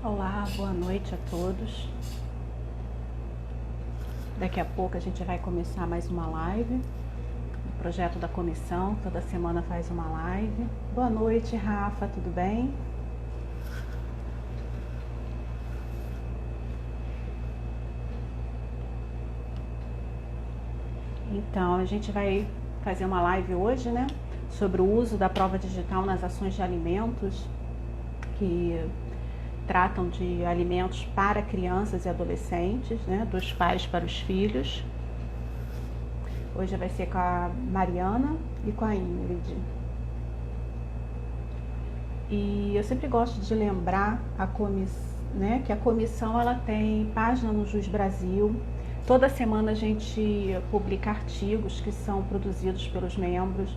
Olá, boa noite a todos. Daqui a pouco a gente vai começar mais uma live. O projeto da comissão, toda semana faz uma live. Boa noite, Rafa, tudo bem? Então, a gente vai fazer uma live hoje, né? Sobre o uso da prova digital nas ações de alimentos, que tratam de alimentos para crianças e adolescentes, né? Dos pais para os filhos. Hoje vai ser com a Mariana e com a Ingrid. E eu sempre gosto de lembrar né, que a comissão ela tem página no Jus Brasil. Toda semana a gente publica artigos que são produzidos pelos membros.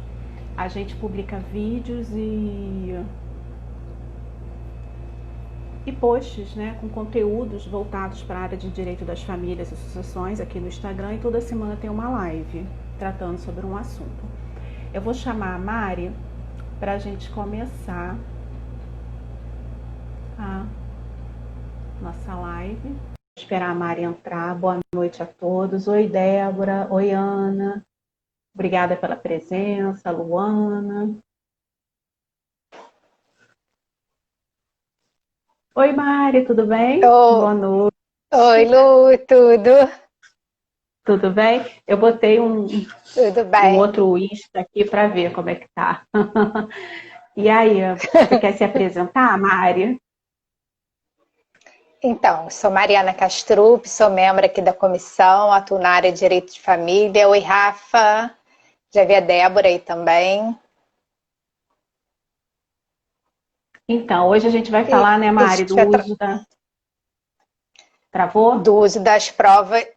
A gente publica vídeos e posts, né, com conteúdos voltados para a área de direito das famílias e sucessões aqui no Instagram, e toda semana tem uma live tratando sobre um assunto. Eu vou chamar a Mari para a gente começar a nossa live. Vou esperar a Mari entrar. Boa noite a todos. Oi, Débora. Oi, Ana. Obrigada pela presença, Luana. Oi, Mari, tudo bem? Boa noite. Oi, Lu, tudo? Tudo bem? Eu botei Tudo bem. um outro Insta aqui para ver como é que tá. E aí, você quer se apresentar, Mari? Então, sou Mariana Castrup, sou membro aqui da comissão, atuo na área de Direito de Família. Oi, Rafa. Já vi a Débora aí também. Então, hoje a gente vai falar, né, Mari, do uso da... Travou? Do uso das provas.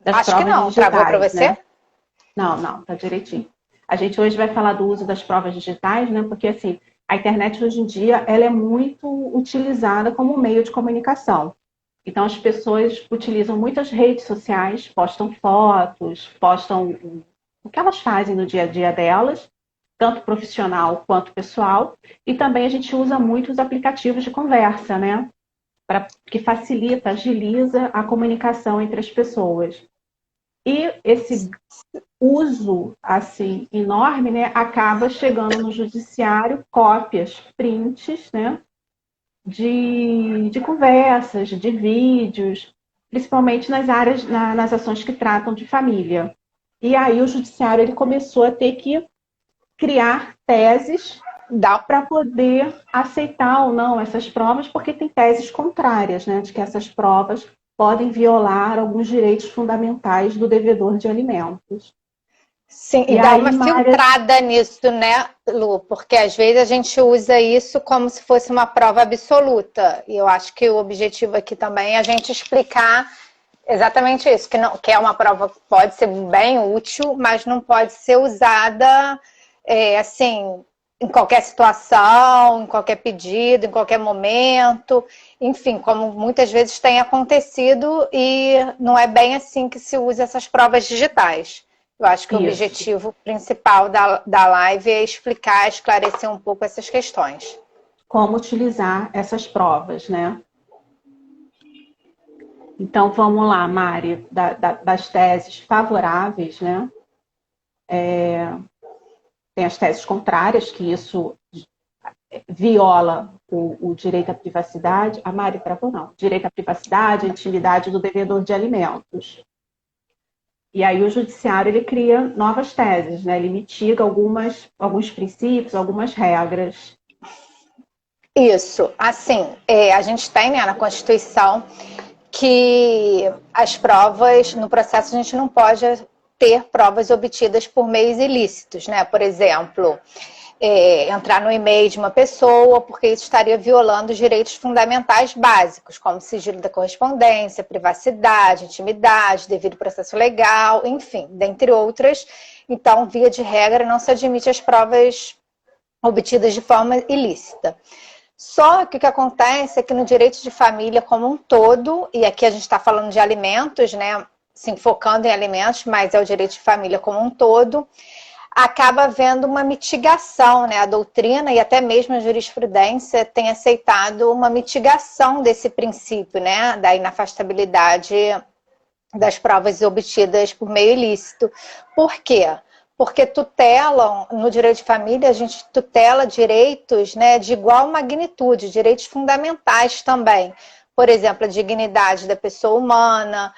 Acho que não, digitais, travou para você? Né? Não, tá direitinho. A gente hoje vai falar do uso das provas digitais, né? Porque, assim, a internet hoje em dia, ela é muito utilizada como meio de comunicação. Então, as pessoas utilizam muitas redes sociais, postam fotos, postam o que elas fazem no dia a dia delas, tanto profissional quanto pessoal. E também a gente usa muito os aplicativos de conversa, né? Que facilita, agiliza a comunicação entre as pessoas. E esse uso assim enorme, né, acaba chegando no judiciário cópias, prints, né, de conversas, de vídeos, principalmente nas áreas, nas ações que tratam de família. E aí o judiciário ele começou a ter que criar teses para poder aceitar ou não essas provas, porque tem teses contrárias, né, de que essas provas podem violar alguns direitos fundamentais do devedor de alimentos. Sim, e dá uma filtrada nisso, né, Lu? Porque às vezes a gente usa isso como se fosse uma prova absoluta. E eu acho que o objetivo aqui também é a gente explicar exatamente isso, que é uma prova que pode ser bem útil, mas não pode ser usada assim, em qualquer situação, em qualquer pedido, em qualquer momento, enfim, como muitas vezes tem acontecido, e não é bem assim que se usa essas provas digitais. Eu acho que o objetivo principal da live é explicar, esclarecer um pouco essas questões. Como utilizar essas provas, né? Então, vamos lá, Mari, das teses favoráveis, né? Tem as teses contrárias, que isso viola o direito à privacidade. A Mari travou, não. Direito à privacidade, à intimidade do devedor de alimentos. E aí o judiciário ele cria novas teses, né? Ele mitiga alguns princípios, algumas regras. Isso, assim, a gente tem, né, na Constituição que as provas, no processo a gente não pode ter provas obtidas por meios ilícitos, né? Por exemplo, entrar no e-mail de uma pessoa, porque isso estaria violando os direitos fundamentais básicos, como sigilo da correspondência, privacidade, intimidade, devido processo legal, enfim, dentre outras. Então, via de regra, não se admite as provas obtidas de forma ilícita. Só que o que acontece é que no direito de família como um todo, e aqui a gente está falando de alimentos, né, se focando em alimentos, mas é o direito de família como um todo, acaba havendo uma mitigação, né? A doutrina e até mesmo a jurisprudência tem aceitado uma mitigação desse princípio, né? Da inafastabilidade das provas obtidas por meio ilícito. Por quê? Porque tutelam, no direito de família, a gente tutela direitos, né, de igual magnitude, direitos fundamentais também. Por exemplo, a dignidade da pessoa humana,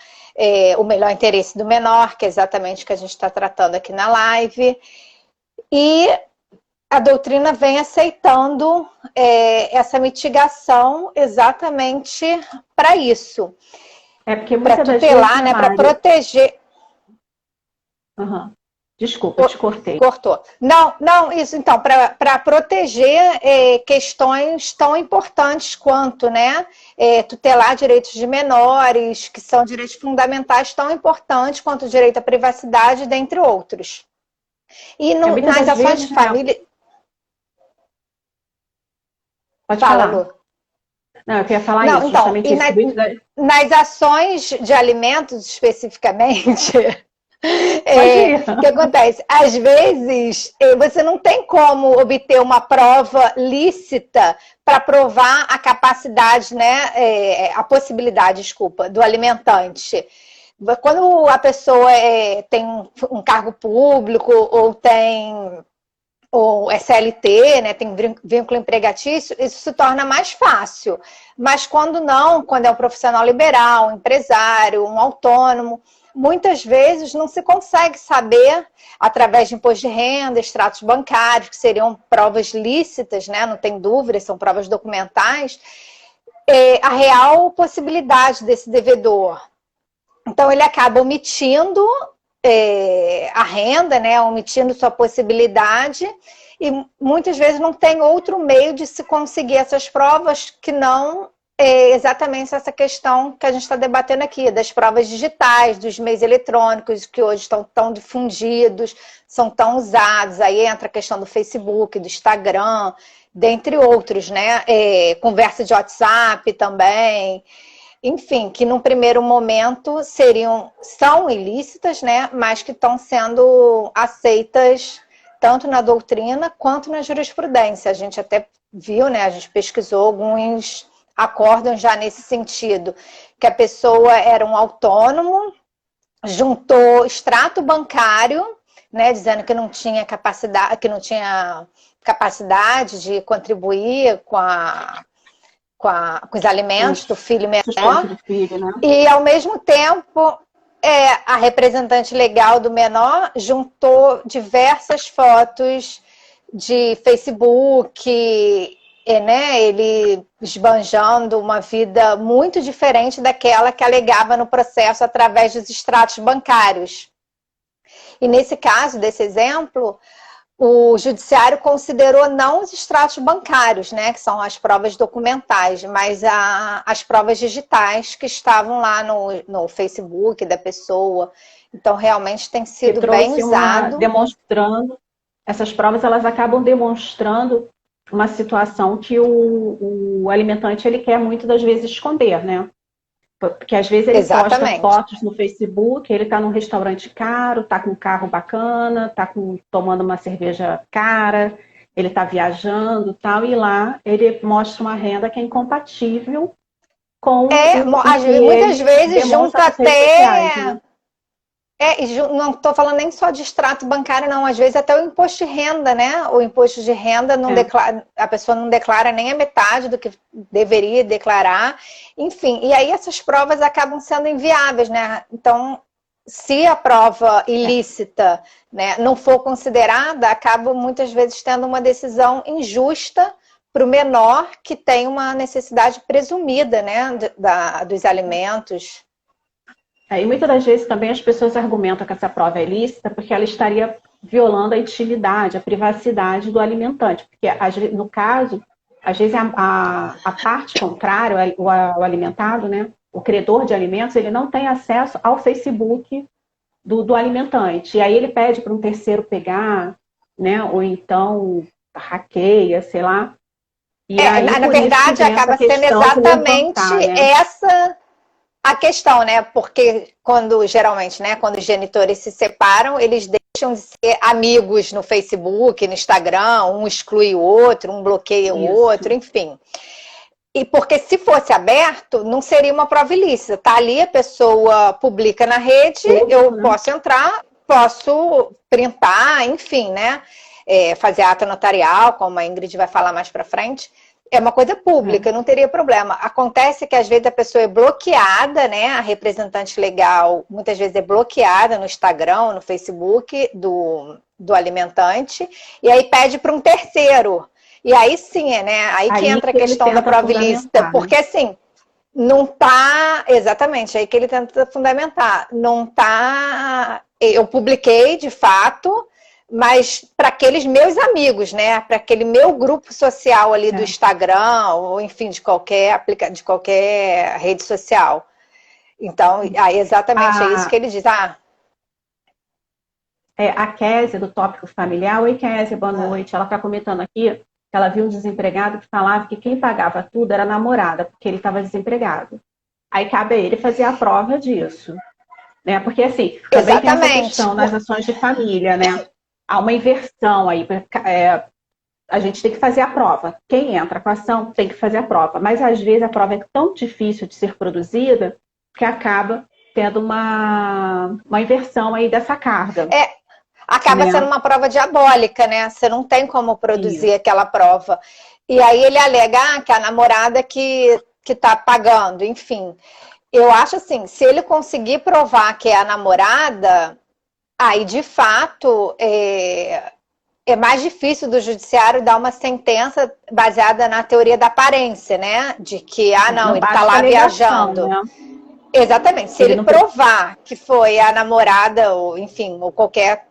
o melhor interesse do menor, que é exatamente o que a gente está tratando aqui na live. E a doutrina vem aceitando essa mitigação exatamente para isso. Porque para muitas tutelar, vezes, né, para proteger. Uhum. Desculpa, eu te cortei. Cortou. Não, isso, então, para proteger questões tão importantes quanto, né, tutelar direitos de menores, que são direitos fundamentais tão importantes quanto o direito à privacidade, dentre outros. E nas ações de família... Pode falar, Lu. Não, eu queria falar isso, então, justamente isso. Nas ações de alimentos, especificamente, o que acontece? Às vezes, você não tem como obter uma prova lícita para provar a capacidade, né, a possibilidade, desculpa, do alimentante. Quando a pessoa tem um cargo público ou é CLT, né, tem vínculo empregatício, isso se torna mais fácil. Mas quando não, quando é um profissional liberal, um empresário, um autônomo, muitas vezes não se consegue saber, através de imposto de renda, extratos bancários, que seriam provas lícitas, né, não tem dúvida, são provas documentais, a real possibilidade desse devedor. Então, ele acaba omitindo a renda, né, omitindo sua possibilidade, e muitas vezes não tem outro meio de se conseguir essas provas que não exatamente essa questão que a gente está debatendo aqui, das provas digitais, dos meios eletrônicos, que hoje estão tão difundidos, são tão usados. Aí entra a questão do Facebook, do Instagram, dentre outros, né? Conversa de WhatsApp também. Enfim, que num primeiro momento são ilícitas, né? Mas que estão sendo aceitas tanto na doutrina quanto na jurisprudência. A gente até viu, né? A gente pesquisou alguns acórdãos já nesse sentido, que a pessoa era um autônomo, juntou extrato bancário, né? Dizendo que não tinha capacidade de contribuir com os alimentos do filho menor, do filho, né? E ao mesmo tempo a representante legal do menor juntou diversas fotos de Facebook, né, ele esbanjando uma vida muito diferente daquela que alegava no processo através dos extratos bancários. E nesse caso, desse exemplo, o judiciário considerou não os extratos bancários, né, que são as provas documentais, mas as provas digitais que estavam lá no Facebook da pessoa. Então, realmente tem sido bem usado. Essas provas, elas acabam demonstrando uma situação que o alimentante ele quer muitas das vezes esconder, né? Porque às vezes ele posta fotos no Facebook, ele está num restaurante caro, está com um carro bacana, está tomando uma cerveja cara, ele está viajando tal, e lá ele mostra uma renda que é incompatível com muitas vezes junta até... Sociais, né? Não estou falando nem só de extrato bancário, não. Às vezes até o imposto de renda, né? O imposto de renda não declara, a pessoa não declara nem a metade do que deveria declarar. Enfim, e aí essas provas acabam sendo inviáveis, né? Então, se a prova ilícita, né, não for considerada, acaba muitas vezes tendo uma decisão injusta para o menor que tem uma necessidade presumida, né, dos alimentos. E muitas das vezes também as pessoas argumentam que essa prova é ilícita porque ela estaria violando a intimidade, a privacidade do alimentante. Porque, no caso, às vezes a parte contrária, o alimentado, né, o credor de alimentos, ele não tem acesso ao Facebook do alimentante. E aí ele pede para um terceiro pegar, né, ou então hackeia, sei lá. E aí, na verdade, acaba sendo exatamente essa... a questão, né? Porque geralmente, né, quando os genitores se separam, eles deixam de ser amigos no Facebook, no Instagram, um exclui o outro, um bloqueia o outro, enfim. E porque se fosse aberto, não seria uma prova ilícita. Tá ali, a pessoa publica na rede, eu posso entrar, posso printar, enfim, né? Fazer ato notarial, como a Ingrid vai falar mais pra frente. É uma coisa pública, não teria problema. Acontece que às vezes a pessoa é bloqueada, né? A representante legal muitas vezes é bloqueada no Instagram, no Facebook do alimentante, e aí pede para um terceiro. E aí sim, né? Aí que entra a questão da prova ilícita, porque assim, não tá exatamente, aí que ele tenta fundamentar. Não tá. Eu publiquei de fato, mas para aqueles meus amigos, né? Para aquele meu grupo social ali do Instagram, ou enfim, de qualquer rede social. Então, aí exatamente é isso que ele diz. A Késia, do Tópico Familiar. Oi, Késia, boa noite. Ela está comentando aqui que ela viu um desempregado que falava que quem pagava tudo era a namorada, porque ele estava desempregado. Aí cabe a ele fazer a prova disso. Né? Porque assim, também tem essa questão nas ações de família, né? Há uma inversão aí. A gente tem que fazer a prova. Quem entra com a ação tem que fazer a prova. Mas às vezes a prova é tão difícil de ser produzida que acaba tendo uma inversão aí dessa carga. Acaba sendo uma prova diabólica, né? Você não tem como produzir aquela prova. E aí ele alega que a namorada que tá pagando, enfim. Eu acho assim, se ele conseguir provar que é a namorada, aí de fato é mais difícil do judiciário dar uma sentença baseada na teoria da aparência, né? De que, não, ele tá lá viajando. Né? Exatamente. Se ele provar que foi a namorada, ou enfim, ou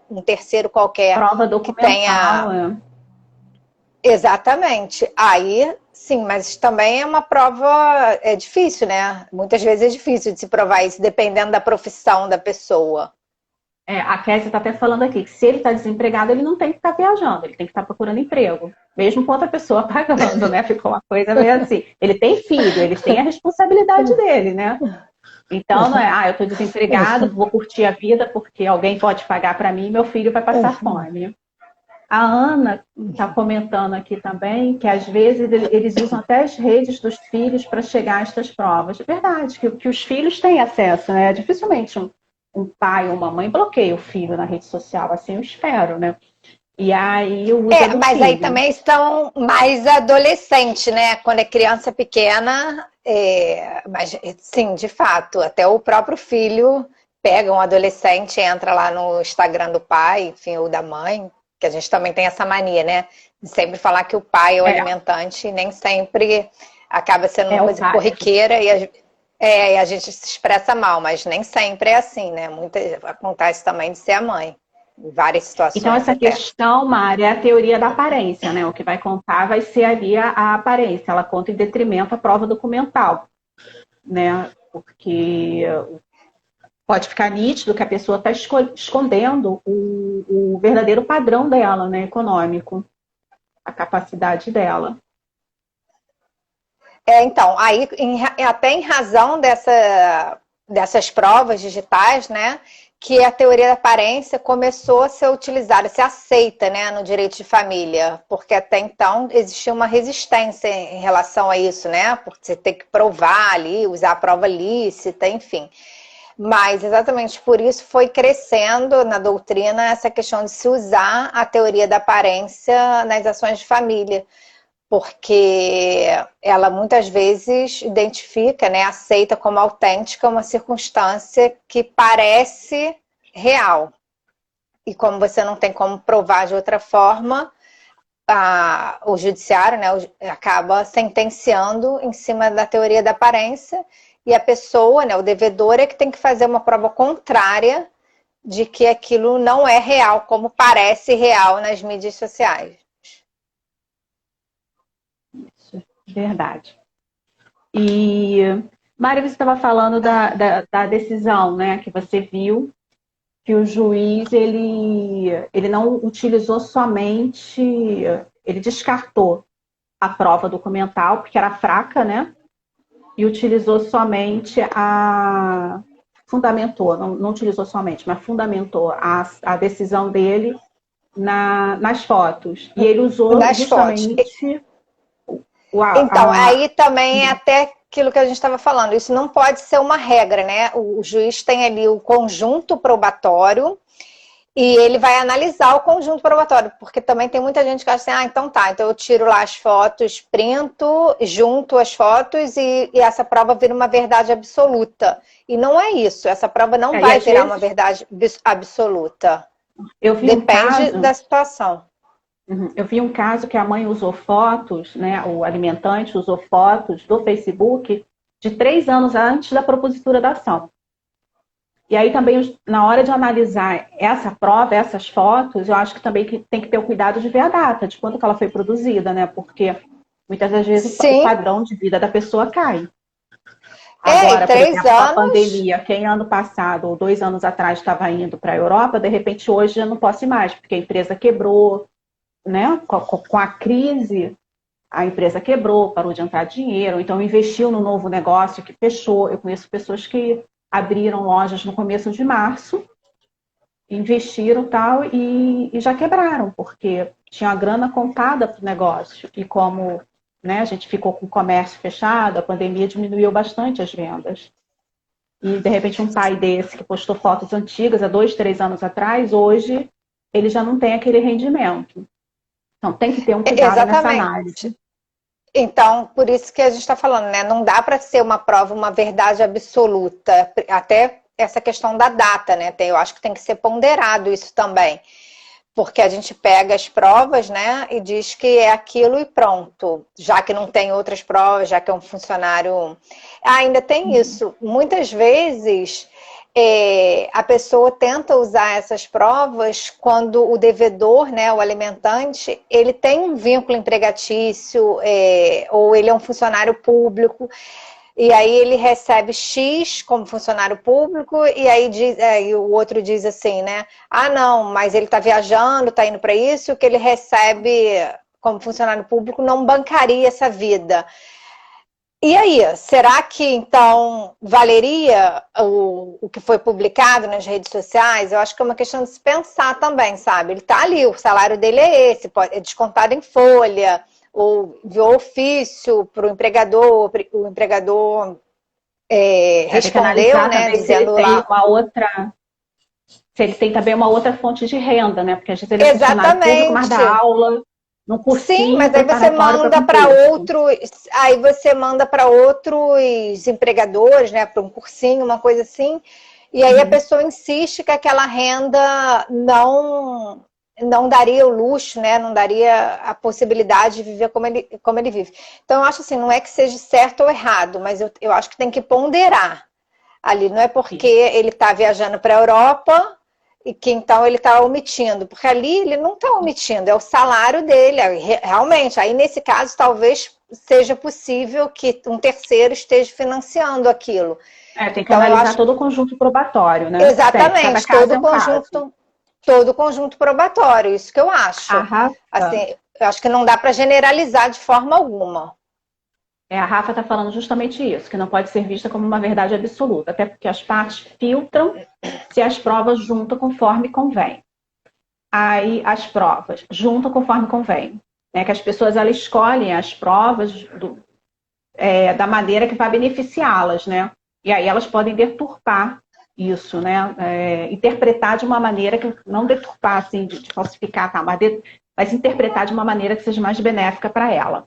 um terceiro qualquer prova documental, que tenha. Exatamente. Aí, sim, mas também é uma prova, é difícil, né? Muitas vezes é difícil de se provar isso, dependendo da profissão da pessoa. A Kézia está até falando aqui que se ele está desempregado, ele não tem que estar viajando, ele tem que estar procurando emprego, mesmo com outra pessoa pagando, né? Ficou uma coisa meio assim. Ele tem filho, ele tem a responsabilidade dele, né? Então, não é, eu estou desempregado, vou curtir a vida porque alguém pode pagar para mim e meu filho vai passar fome. A Ana está comentando aqui também que às vezes eles usam até as redes dos filhos para chegar a estas provas. É verdade, que os filhos têm acesso, né? Dificilmente um pai ou uma mãe bloqueia o filho na rede social, assim eu espero, né? E aí usa mas filho. Aí também estão mais adolescentes, né? Quando é criança pequena, mas sim, de fato, até o próprio filho pega um adolescente, entra lá no Instagram do pai, enfim, ou da mãe, que a gente também tem essa mania, né? De sempre falar que o pai é o alimentante, e nem sempre acaba sendo uma coisa corriqueira e a gente se expressa mal, mas nem sempre é assim, né? Acontece também de ser a mãe. Em várias situações. Então, essa questão, Mari, é a teoria da aparência, né? O que vai contar vai ser ali a aparência. Ela conta em detrimento à prova documental, né? Porque pode ficar nítido que a pessoa está escondendo o verdadeiro padrão dela, né? Econômico, a capacidade dela. Então, aí até em razão dessas provas digitais, né? Que a teoria da aparência começou a ser utilizada, a ser aceita, né, no direito de família, porque até então existia uma resistência em relação a isso, né, porque você tem que provar ali, usar a prova lícita, enfim. Mas exatamente por isso foi crescendo na doutrina essa questão de se usar a teoria da aparência nas ações de família, porque ela muitas vezes identifica, né, aceita como autêntica uma circunstância que parece real. E como você não tem como provar de outra forma, o judiciário, né, acaba sentenciando em cima da teoria da aparência e a pessoa, né, o devedor é que tem que fazer uma prova contrária de que aquilo não é real, como parece real nas mídias sociais. Verdade. E, Mário, você estava falando da decisão, né, que você viu, que o juiz, ele não utilizou somente, ele descartou a prova documental, porque era fraca, né, e utilizou somente fundamentou, não utilizou somente, mas fundamentou a decisão dele nas fotos. E ele usou Das fotos. justamente Então, aí também é até aquilo que a gente estava falando, isso não pode ser uma regra, né? O juiz tem ali o conjunto probatório e ele vai analisar o conjunto probatório, porque também tem muita gente que acha assim, então tá, então eu tiro lá as fotos, printo, junto as fotos e essa prova vira uma verdade absoluta. E não é isso, essa prova não vai virar uma verdade absoluta. Depende da situação. Eu vi um caso que a mãe usou fotos, né, o alimentante usou fotos do Facebook de 3 anos antes da propositura da ação. E aí também, na hora de analisar essa prova, essas fotos, eu acho que também tem que ter o cuidado de ver a data, de quando que ela foi produzida, né? Porque muitas das vezes o padrão de vida da pessoa cai. Agora, por exemplo, a pandemia, quem ano passado ou 2 anos atrás estava indo para a Europa, de repente hoje já não posso ir mais, porque a empresa quebrou, né? Com a crise, a empresa quebrou, parou de entrar dinheiro, então investiu no novo negócio que fechou. Eu conheço pessoas que abriram lojas no começo de março, investiram tal e já quebraram, porque tinha a grana contada para o negócio. E como, né, a gente ficou com o comércio fechado, a pandemia diminuiu bastante as vendas. E, de repente, um pai desse que postou fotos antigas há 2, 3 anos atrás, hoje ele já não tem aquele rendimento. Então, tem que ter um cuidado nessa análise. Então, por isso que a gente está falando, né? Não dá para ser uma prova, uma verdade absoluta. Até essa questão da data, né? Eu acho que tem que ser ponderado isso também. Porque a gente pega as provas, né? E diz que é aquilo e pronto. Já que não tem outras provas, já que é um funcionário... ainda tem isso. Muitas vezes... a pessoa tenta usar essas provas quando o devedor, né, o alimentante, ele tem um vínculo empregatício, ou ele é um funcionário público, e aí ele recebe X como funcionário público, e aí o outro diz assim, né? Ah, não, mas ele está viajando, está indo para isso, o que ele recebe como funcionário público não bancaria essa vida. E aí, será que então valeria o que foi publicado nas redes sociais? Eu acho que é uma questão de se pensar também, sabe? Ele está ali, o salário dele é esse, é descontado em folha, ou enviou ofício para o empregador respondeu, né? Dizendo lá. Se ele tem também uma outra fonte de renda, né? Porque às vezes ele é funcionário público, mas dá aula. No cursinho, sim, mas aí você manda para outros empregadores, né, para um cursinho, uma coisa assim, e aí a pessoa insiste que aquela renda não daria o luxo, né, não daria a possibilidade de viver como ele vive. Então, eu acho assim, não é que seja certo ou errado, mas eu acho que tem que ponderar ali, não é porque ele está viajando para a Europa e que então ele está omitindo, porque ali ele não está omitindo, é o salário dele, realmente. Aí nesse caso talvez seja possível que um terceiro esteja financiando aquilo. Tem que analisar todo o conjunto probatório, né? Exatamente, todo o conjunto probatório, isso que eu acho. Assim, eu acho que não dá para generalizar de forma alguma. A Rafa está falando justamente isso, que não pode ser vista como uma verdade absoluta, até porque as partes filtram se as provas juntam conforme convém. Aí as provas juntam conforme convém. Que as pessoas elas escolhem as provas da maneira que vai beneficiá-las, né? E aí elas podem deturpar isso, né? Interpretar de uma maneira que não deturpar, assim, de falsificar, tá? Mas interpretar de uma maneira que seja mais benéfica para ela.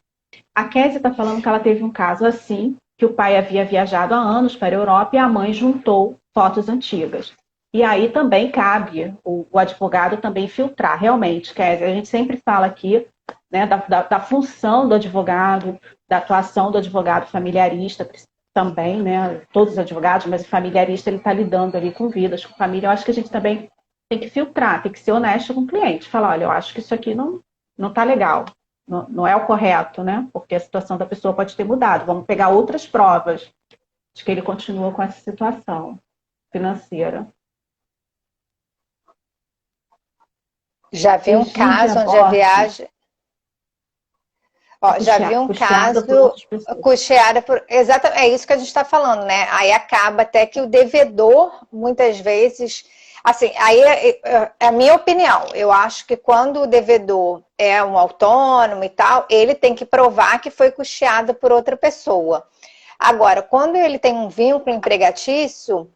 A Kézia está falando que ela teve um caso assim, que o pai havia viajado há anos para a Europa e a mãe juntou fotos antigas. E aí também cabe o advogado também filtrar, realmente, Kézia. A gente sempre fala aqui, né, da função do advogado, da atuação do advogado familiarista também, né? Todos os advogados, mas o familiarista ele está lidando ali com vidas, com família. Eu acho que a gente também tem que filtrar, tem que ser honesto com o cliente. Falar, olha, eu acho que isso aqui não está legal. Não é o correto, né? Porque a situação da pessoa pode ter mudado. Vamos pegar outras provas de que ele continua com essa situação financeira. Já vi um caso onde a viagem... Ó, já vi um caso custeada por... Exatamente, é isso que a gente está falando, né? Aí acaba até que o devedor, muitas vezes... Assim, aí é a minha opinião. Eu acho que quando o devedor é um autônomo e tal, ele tem que provar que foi custeado por outra pessoa. Agora, quando ele tem um vínculo empregatício,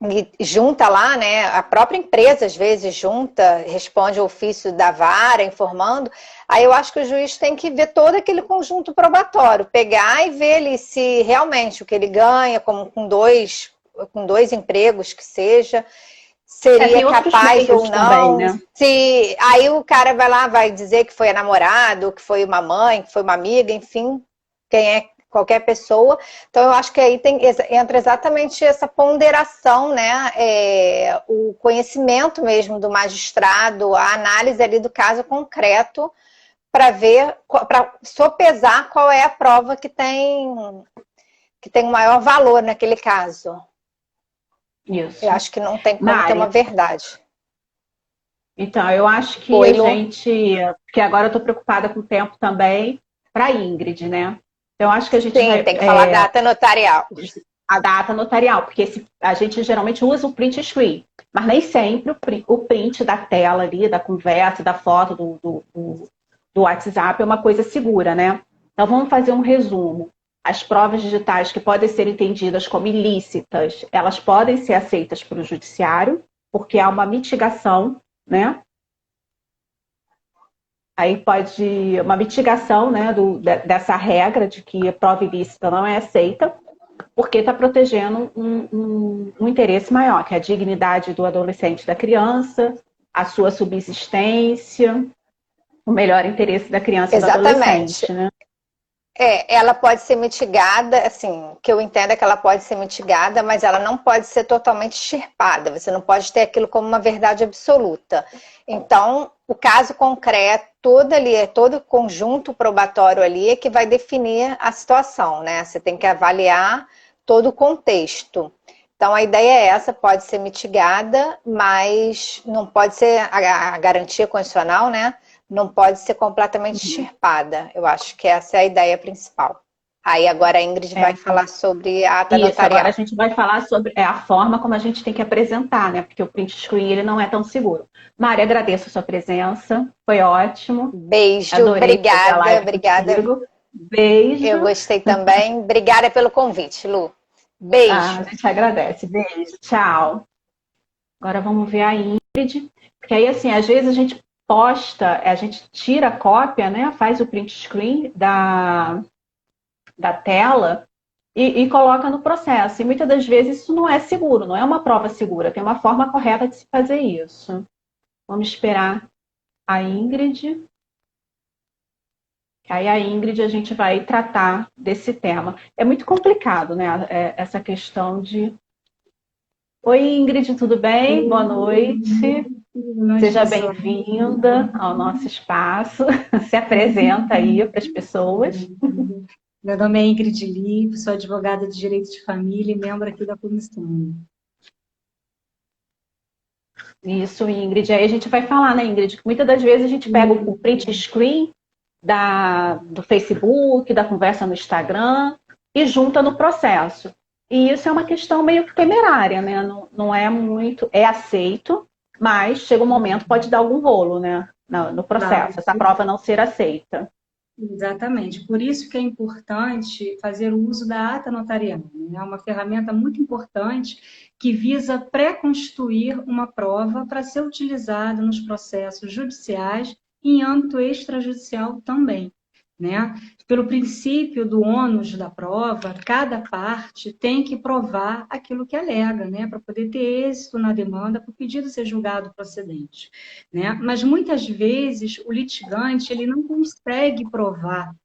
e junta lá, né? A própria empresa às vezes junta, responde ao ofício da vara informando. Aí eu acho que o juiz tem que ver todo aquele conjunto probatório, pegar e ver ali se realmente o que ele ganha, como com dois empregos que seja, seria capaz ou não. Também, né? Se aí o cara vai lá, vai dizer que foi a namorada, que foi uma mãe, que foi uma amiga, enfim, quem é qualquer pessoa. Então, eu acho que aí entra exatamente essa ponderação, né? O conhecimento mesmo do magistrado, a análise ali do caso concreto, para ver, para sopesar qual é a prova que tem o maior valor naquele caso. Isso. Eu acho que não tem como ter uma verdade. Então, eu acho que a gente... Porque agora eu estou preocupada com o tempo também, para a Ingrid, né? Então, acho que a gente tem que falar data notarial. A data notarial, porque a gente geralmente usa o print screen, mas nem sempre o print da tela ali, da conversa, da foto do WhatsApp é uma coisa segura, né? Então, vamos fazer um resumo. As provas digitais que podem ser entendidas como ilícitas, elas podem ser aceitas pelo judiciário, porque há uma mitigação, né? Aí pode uma mitigação, né, dessa regra de que a prova ilícita não é aceita, porque está protegendo um interesse maior, que é a dignidade do adolescente, da criança, a sua subsistência, o melhor interesse da criança e do adolescente, né? Ela pode ser mitigada, assim, o que eu entendo é que ela pode ser mitigada, mas ela não pode ser totalmente extirpada. Você não pode ter aquilo como uma verdade absoluta. Então, o caso concreto, todo o conjunto probatório ali é que vai definir a situação, né? Você tem que avaliar todo o contexto. Então, a ideia é essa, pode ser mitigada, mas não pode ser a garantia constitucional, né? Não pode ser completamente extirpada. Eu acho que essa é a ideia principal. Aí agora a Ingrid vai falar sobre a ata notarial. Agora a gente vai falar sobre a forma como a gente tem que apresentar, né? Porque o print screen ele não é tão seguro. Mari, agradeço a sua presença. Foi ótimo. Beijo, adorei obrigada. Beijo. Eu gostei também. Obrigada pelo convite, Lu. Beijo. A gente agradece. Beijo. Tchau. Agora vamos ver a Ingrid. Porque aí, assim, às vezes a gente posta, a gente tira a cópia, né? Faz o print screen da tela e coloca no processo. E muitas das vezes isso não é seguro, não é uma prova segura. Tem uma forma correta de se fazer isso. Vamos esperar a Ingrid. Aí a Ingrid a gente vai tratar desse tema. É muito complicado, né? Essa questão de... Oi, Ingrid, tudo bem? Boa noite. Seja bem-vinda ao nosso espaço. Se apresenta aí para as pessoas. Meu nome é Ingrid Lipo, sou advogada de direito de família e membro aqui da comissão. Isso, Ingrid. Aí a gente vai falar, né, Ingrid? Que muitas das vezes a gente pega o print screen do Facebook, da conversa no Instagram e junta no processo. E isso é uma questão meio que temerária, né? Não é muito... É aceito, mas chega um momento, pode dar algum rolo, né? No processo, essa prova não ser aceita. Exatamente. Por isso que é importante fazer o uso da ata notarial. É uma ferramenta muito importante que visa pré-constituir uma prova para ser utilizada nos processos judiciais e em âmbito extrajudicial também, né? Pelo princípio do ônus da prova, cada parte tem que provar aquilo que alega, né? Para poder ter êxito na demanda, para o pedido ser julgado procedente, né? Mas muitas vezes o litigante ele não consegue provar,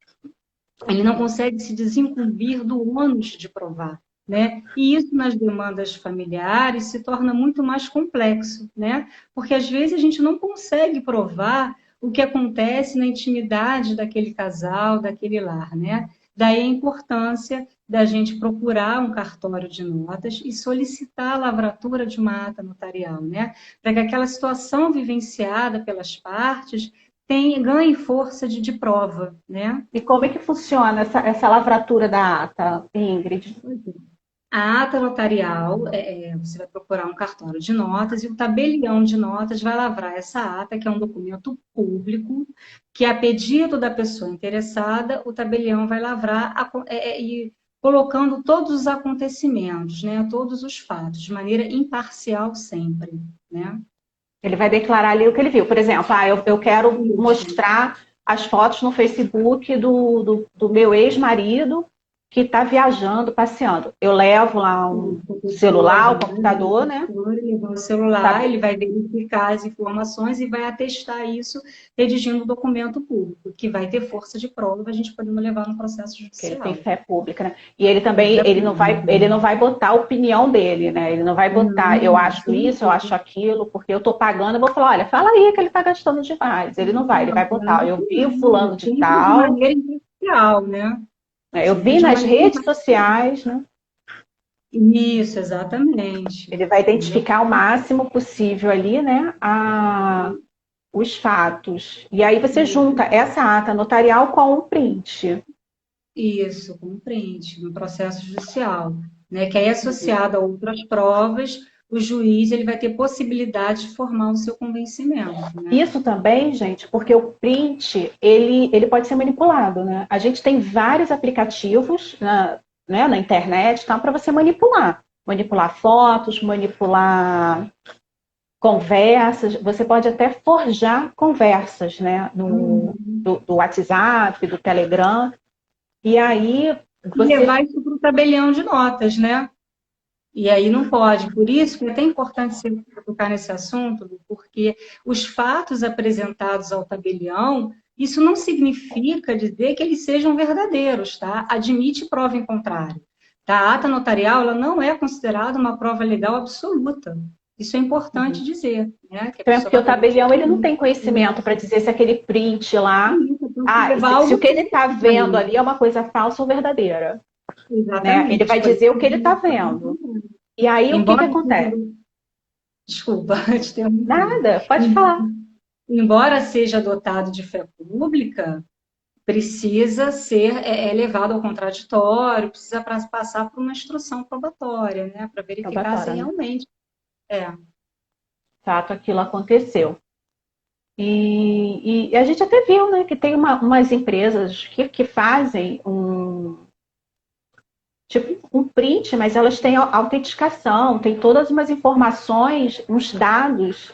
ele não consegue se desincumbir do ônus de provar, né? E isso nas demandas familiares se torna muito mais complexo, né? Porque às vezes a gente não consegue provar o que acontece na intimidade daquele casal, daquele lar, né? Daí a importância da gente procurar um cartório de notas e solicitar a lavratura de uma ata notarial, né? Para que aquela situação vivenciada pelas partes ganhe força de prova, né? E como é que funciona essa lavratura da ata, Ingrid? A ata notarial, você vai procurar um cartório de notas e o tabelião de notas vai lavrar essa ata, que é um documento público, que a pedido da pessoa interessada, o tabelião vai lavrar e colocando todos os acontecimentos, né, todos os fatos, de maneira imparcial sempre, né? Ele vai declarar ali o que ele viu. Por exemplo, eu quero mostrar as fotos no Facebook do meu ex-marido que está viajando, passeando. Eu levo lá um celular, um computador, né? O celular, ele vai verificar as informações e vai atestar isso redigindo um documento público, que vai ter força de prova, a gente podendo levar no processo judicial. Ele tem fé pública, né? E ele também, ele não vai botar a opinião dele, né? Ele não vai botar, eu acho isso, eu acho aquilo, porque eu tô pagando, eu vou falar, olha, fala aí que ele tá gastando demais. Ele não vai, ele vai botar, eu vi o fulano de tal. De maneira imparcial, né? Eu vi nas redes sociais, né? Isso, exatamente. Ele vai identificar o máximo possível ali, né? Os fatos. E aí você junta essa ata notarial com um print. Isso, com um print, no processo judicial, né? Que aí é associado a outras provas, o juiz ele vai ter possibilidade de formar o seu convencimento, né? Isso também, gente, porque o print, ele pode ser manipulado, né? A gente tem vários aplicativos na internet para você manipular. Manipular fotos, manipular conversas. Você pode até forjar conversas, né? Do WhatsApp, do Telegram. E aí você... levar isso para o tabelião de notas, né? E aí não pode. Por isso que é até importante você tocar nesse assunto, porque os fatos apresentados ao tabelião, isso não significa dizer que eles sejam verdadeiros, tá? Admite prova em contrário. Tá? A ata notarial, ela não é considerada uma prova legal absoluta. Isso é importante dizer, né? Que então é porque o tabelião ele não tem conhecimento para dizer se aquele print lá... se o que ele está vendo ali é uma coisa falsa ou verdadeira. Exatamente. Né? Ele vai dizer o que ele está vendo. E aí, o que acontece? Desculpa, Nada, pode falar. Embora seja dotado de fé pública, precisa ser levado ao contraditório, precisa passar por uma instrução probatória, né? Para verificar se realmente fato aquilo aconteceu. E a gente até viu, né, que tem umas empresas que fazem um print, mas elas têm autenticação, tem todas umas informações, uns dados,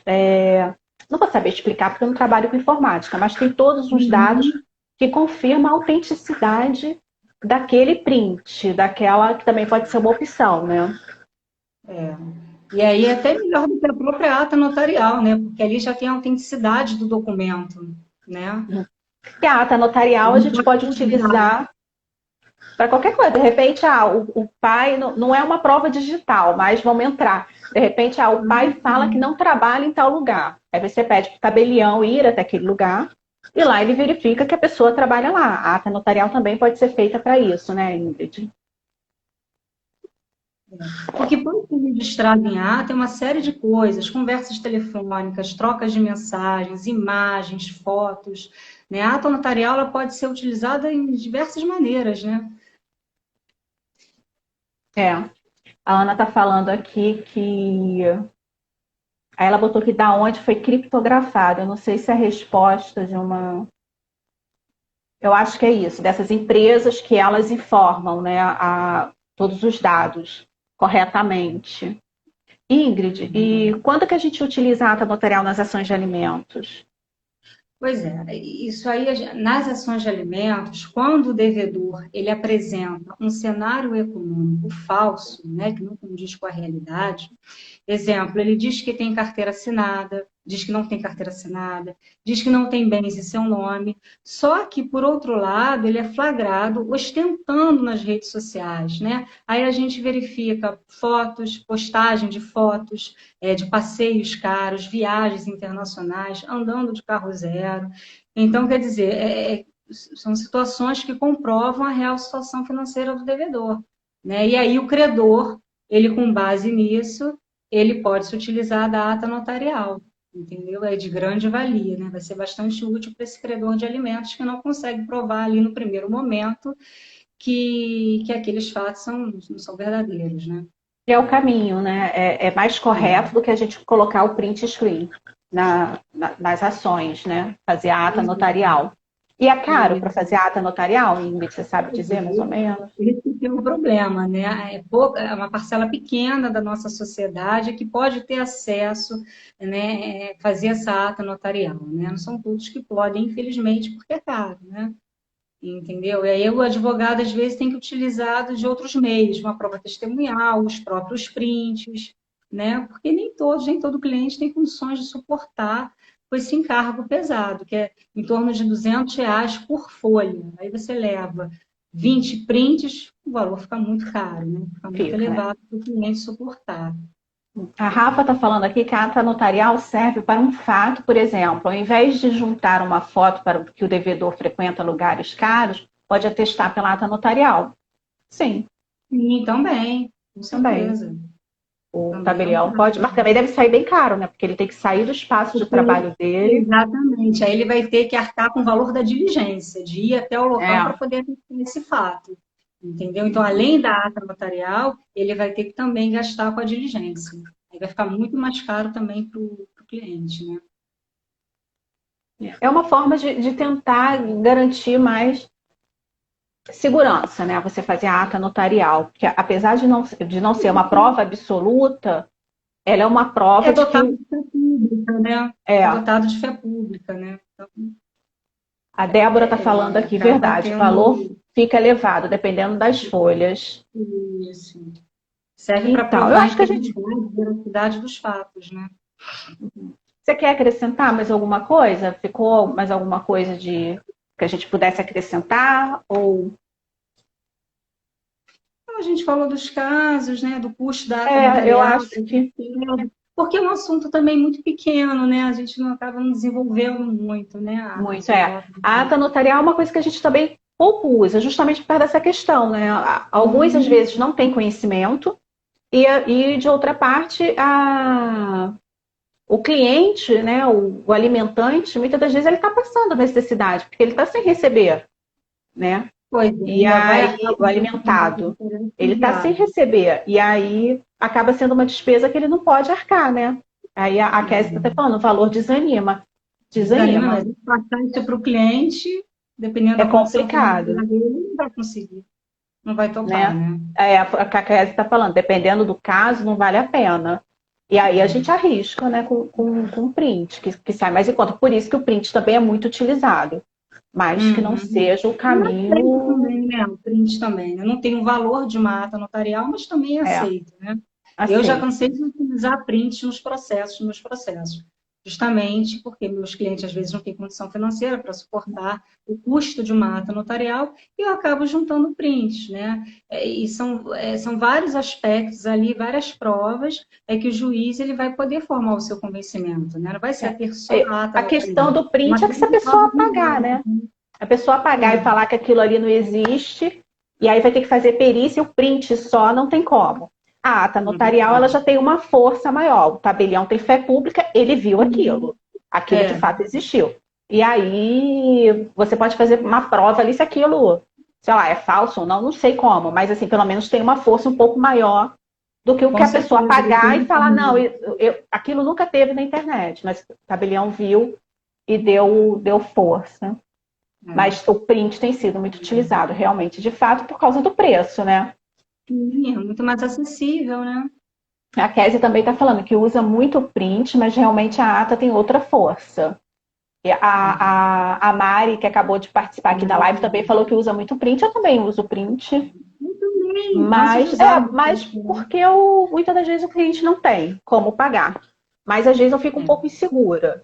não vou saber explicar porque eu não trabalho com informática, mas tem todos os dados que confirmam a autenticidade daquele print, daquela que também pode ser uma opção, né? E aí é até melhor do que a própria ata notarial, né? Porque ali já tem a autenticidade do documento, né? E a ata notarial a gente pode utilizar para qualquer coisa. De repente, o pai não é uma prova digital, mas vamos entrar. De repente, o pai fala que não trabalha em tal lugar. Aí você pede para o tabelião ir até aquele lugar e lá ele verifica que a pessoa trabalha lá. A ata notarial também pode ser feita para isso, né, Ingrid? Porque pode ser registrado em ata uma série de coisas, conversas telefônicas, trocas de mensagens, imagens, fotos. Né? A ata notarial ela pode ser utilizada em diversas maneiras, né? A Ana está falando aqui que... Aí ela botou que da onde foi criptografado. Eu não sei se é a resposta de uma... Eu acho que é isso, dessas empresas que elas informam, né, todos os dados corretamente. Ingrid, e quando que a gente utiliza a ata notarial nas ações de alimentos? Pois é, isso aí, nas ações de alimentos, quando o devedor ele apresenta um cenário econômico falso, né, que não condiz com a realidade, exemplo, ele diz que tem carteira assinada, diz que não tem carteira assinada, diz que não tem bens em seu nome, só que, por outro lado, ele é flagrado ostentando nas redes sociais, né? Aí a gente verifica fotos, postagem de fotos, de passeios caros, viagens internacionais, andando de carro zero. Então, quer dizer, são situações que comprovam a real situação financeira do devedor, né? E aí o credor, ele com base nisso, ele pode se utilizar da ata notarial. entendeu? É de grande valia, né? Vai ser bastante útil para esse credor de alimentos que não consegue provar ali no primeiro momento que aqueles fatos não são verdadeiros, né? Que é o caminho, né? É mais correto do que a gente colocar o print screen nas ações, né? Fazer a ata notarial. E é caro para fazer a ata notarial, Ingrid, você sabe dizer mais ou menos? Esse é um problema, né? É uma parcela pequena da nossa sociedade que pode ter acesso, né, fazer essa ata notarial, né? Não são todos que podem, infelizmente, porque é caro, né? Entendeu? E aí o advogado, às vezes, tem que utilizar de outros meios, uma prova testemunhal, os próprios prints, né? Porque nem todo cliente tem condições de suportar com esse encargo pesado, que é em torno de R$ 200 por folha. Aí você leva 20 prints, o valor fica muito caro, né? Fica muito elevado para o cliente suportar. A Rafa está falando aqui que a ata notarial serve para um fato, por exemplo, ao invés de juntar uma foto para que o devedor frequenta lugares caros, pode atestar pela ata notarial. Sim. Sim, também, com certeza. O tabelião pode, mas também deve sair bem caro, né? Porque ele tem que sair do espaço de trabalho dele. Exatamente. Aí ele vai ter que arcar com o valor da diligência, de ir até o local para poder atestar esse fato. Entendeu? Então, além da ata notarial, ele vai ter que também gastar com a diligência. Aí vai ficar muito mais caro também para o cliente, né? É uma forma de tentar garantir mais segurança, né? Você fazer a ata notarial. Porque apesar de não ser uma prova absoluta, ela é uma prova é dotado de fé pública, né? É dotado de fé pública, né? Então, a Débora está falando aqui, verdade. O valor fica elevado, dependendo das folhas. Isso. Serve para provar a veracidade dos fatos, né? Você quer acrescentar mais alguma coisa? Ficou mais alguma coisa que a gente pudesse acrescentar? Ou a gente falou dos casos, né? Do custo da ata notarial. Eu acho que porque é um assunto também muito pequeno, né? A gente não acaba não desenvolvendo muito, né? A ata notarial é uma coisa que a gente também pouco usa, justamente por causa dessa questão, né? Alguns, às vezes, não têm conhecimento e de outra parte, o cliente, né? O alimentante, muitas das vezes, ele está passando necessidade, porque ele está sem receber, né? E aí, o alimentado, ele está sem receber. E aí, acaba sendo uma despesa que ele não pode arcar, né? Aí a Kézia está falando, o valor desanima. Mas passar isso para o cliente, dependendo da complicado. Dele, não vai conseguir. Não vai topar, né? A Kézia está falando, dependendo do caso, não vale a pena. E aí a gente arrisca, né, com print, que sai mais em conta. Por isso que o print também é muito utilizado. Mas que não seja o caminho. Também, né? O print também. Né? Não tem o valor de uma ata notarial, mas também é aceito, né? Eu já cansei de utilizar print nos processos. Justamente porque meus clientes às vezes não têm condição financeira para suportar o custo de uma ata notarial e eu acabo juntando prints, né? E são vários aspectos ali, várias provas, que o juiz ele vai poder formar o seu convencimento, né? Não vai ser a ata a questão do print é que se a pessoa apagar, né? A pessoa apagar e falar que aquilo ali não existe, e aí vai ter que fazer perícia, o print só não tem como. A ata notarial, ela já tem uma força maior. O tabelião tem fé pública, ele viu aquilo. Aquilo de fato existiu. E aí, você pode fazer uma prova ali se aquilo, sei lá, é falso ou não, não sei como. Mas, assim, pelo menos tem uma força um pouco maior do que o que a pessoa apagar e falar, não, aquilo nunca teve na internet. Mas o tabelião viu e deu força. Mas o print tem sido muito utilizado, realmente, de fato, por causa do preço, né? Sim, é muito mais acessível, né? A Kézia também está falando que usa muito o print, mas realmente a ata tem outra força. E a Mari, que acabou de participar aqui da live, também falou que usa muito print. Eu também uso print. Eu também. Mas porque muitas das vezes o cliente não tem como pagar. Mas às vezes eu fico um pouco insegura,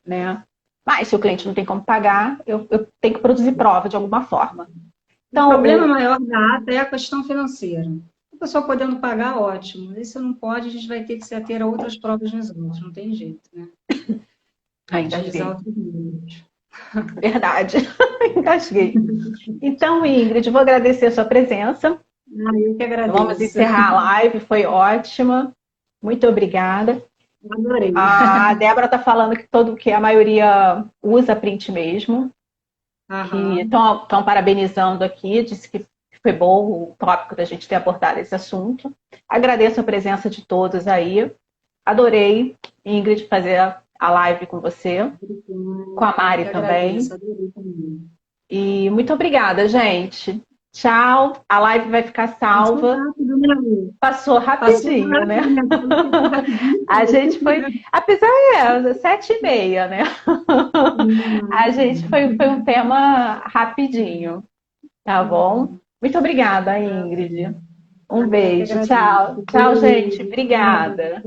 né? Mas se o cliente não tem como pagar, eu tenho que produzir prova de alguma forma. Então, o problema maior da ata é a questão financeira. A pessoa podendo pagar, ótimo. E se não pode, a gente vai ter que se ater a outras provas nos autos. Não tem jeito, né? Engasguei. Verdade. Engasguei. Então, Ingrid, vou agradecer a sua presença. Eu que agradeço. Vamos encerrar a live, foi ótima. Muito obrigada. Adorei. A Débora está falando que a maioria usa print mesmo. Aham. E estão parabenizando aqui, disse que foi bom o tópico da gente ter abordado esse assunto. Agradeço a presença de todos aí. Adorei, Ingrid, fazer a live com você, com a Mari também. Adorei também. E muito obrigada, gente. Tchau. A live vai ficar salva. Passou rapidinho, né? A gente foi, apesar 7h30, né? A gente foi um tema rapidinho, tá bom? Muito obrigada, Ingrid. Um beijo. Tchau. Tchau, gente. Obrigada.